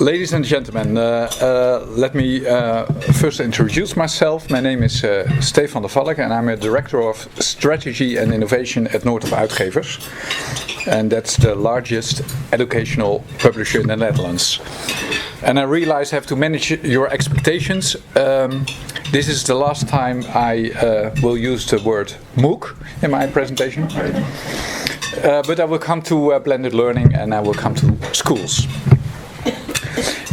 Ladies and gentlemen, let me first introduce myself. My name is Stephan de Valk and I'm a Director of Strategy and Innovation at Noordhoff Uitgevers. And that's the largest educational publisher in the Netherlands. And I realize I have to manage your expectations. This is the last time I will use the word MOOC in my presentation. But I will come to blended learning and I will come to schools.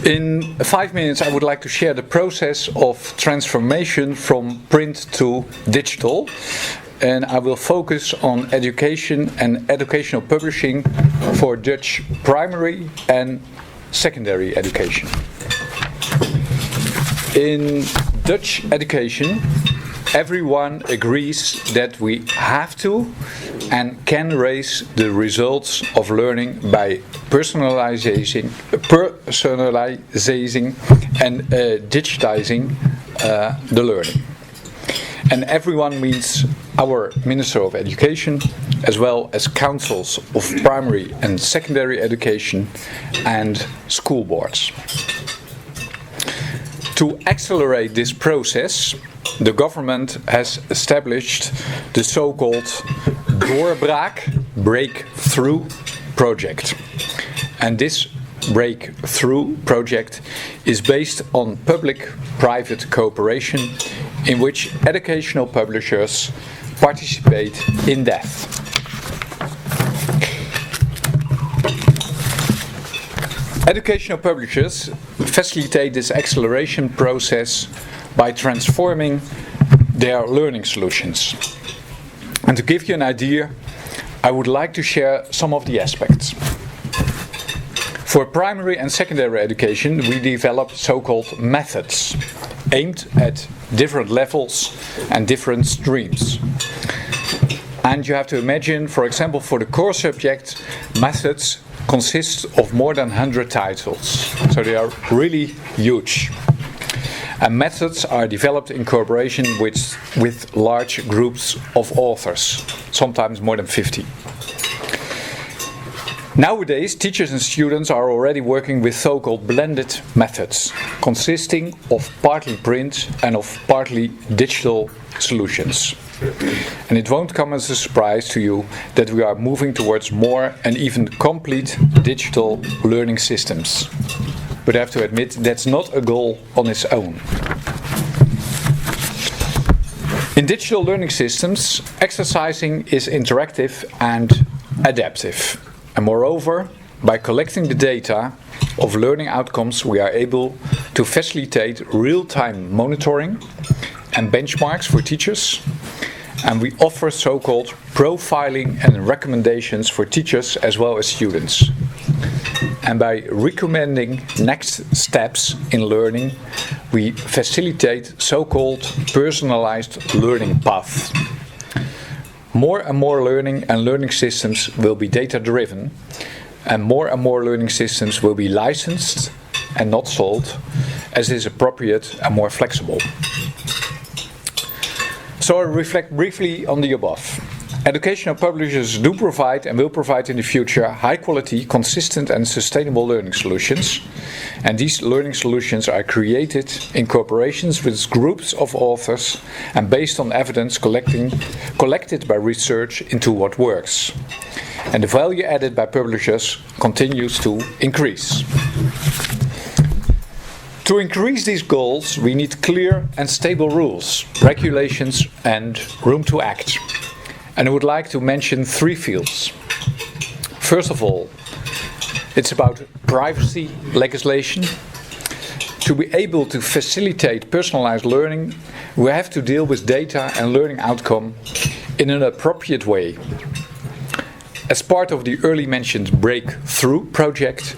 In 5 minutes I would like to share the process of transformation from print to digital, and I will focus on education and educational publishing for Dutch primary and secondary education. In Dutch education, everyone agrees that we have to and can raise the results of learning by personalizing and digitizing the learning. And everyone means our Minister of Education, as well as councils of primary and secondary education and school boards. To accelerate this process, the government has established the so-called doorbraak, breakthrough project. And this breakthrough project is based on public-private cooperation in which educational publishers participate in depth. Educational publishers facilitate this acceleration process by transforming their learning solutions. And to give you an idea, I would like to share some of the aspects. For primary and secondary education, we develop so-called methods aimed at different levels and different streams. And you have to imagine, for example, for the core subject, methods consist of more than 100 titles. So they are really huge. And methods are developed in cooperation with large groups of authors, sometimes more than 50. Nowadays, teachers and students are already working with so-called blended methods, consisting of partly print and of partly digital solutions. And it won't come as a surprise to you that we are moving towards more and even complete digital learning systems. But I have to admit that's not a goal on its own. In digital learning systems, exercising is interactive and adaptive. And moreover, by collecting the data of learning outcomes, we are able to facilitate real-time monitoring and benchmarks for teachers. And we offer so-called profiling and recommendations for teachers as well as students. And by recommending next steps in learning, we facilitate so-called personalized learning paths. More and more learning and learning systems will be data-driven, and more learning systems will be licensed and not sold, as is appropriate and more flexible. So I reflect briefly on the above. Educational publishers do provide and will provide in the future high-quality, consistent and sustainable learning solutions. And these learning solutions are created in cooperations with groups of authors and based on evidence collected by research into what works. And the value added by publishers continues to increase. To increase these goals, we need clear and stable rules, regulations and room to act. And I would like to mention 3 fields. First of all, it's about privacy legislation. To be able to facilitate personalized learning, we have to deal with data and learning outcome in an appropriate way. As part of the early mentioned breakthrough project,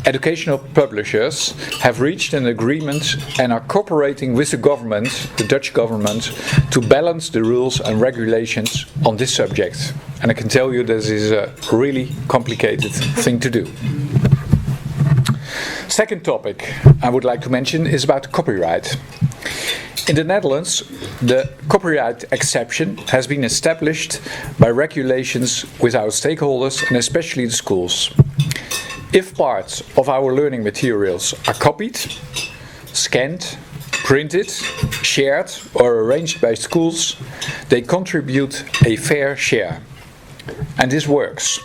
educational publishers have reached an agreement and are cooperating with the government, the Dutch government, to balance the rules and regulations on this subject. And I can tell you this is a really complicated thing to do. Second topic I would like to mention is about copyright. In the Netherlands, the copyright exception has been established by regulations with our stakeholders and especially the schools. If parts of our learning materials are copied, scanned, printed, shared or arranged by schools, they contribute a fair share. And this works.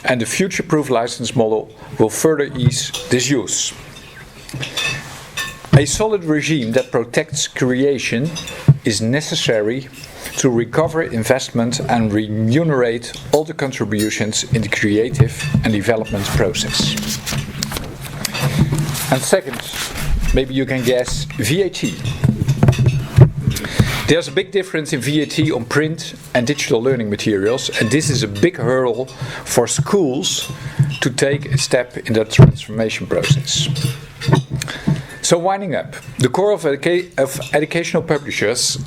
And the future-proof license model will further ease this use. A solid regime that protects creation is necessary to recover investment and remunerate all the contributions in the creative and development process. And second, maybe you can guess, VAT. There's a big difference in VAT on print and digital learning materials, and this is a big hurdle for schools to take a step in that transformation process. So winding up, the core of educational publishers'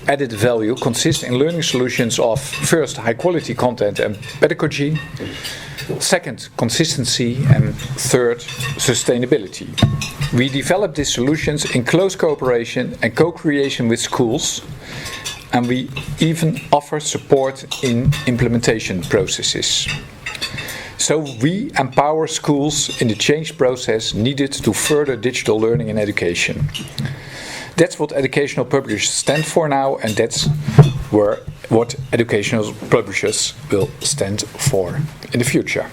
added value consists in learning solutions of, first, high quality content and pedagogy, second, consistency, and third, sustainability. We develop these solutions in close cooperation and co-creation with schools, and we even offer support in implementation processes. So we empower schools in the change process needed to further digital learning and education. That's what educational publishers stand for now, and that's what educational publishers will stand for in the future.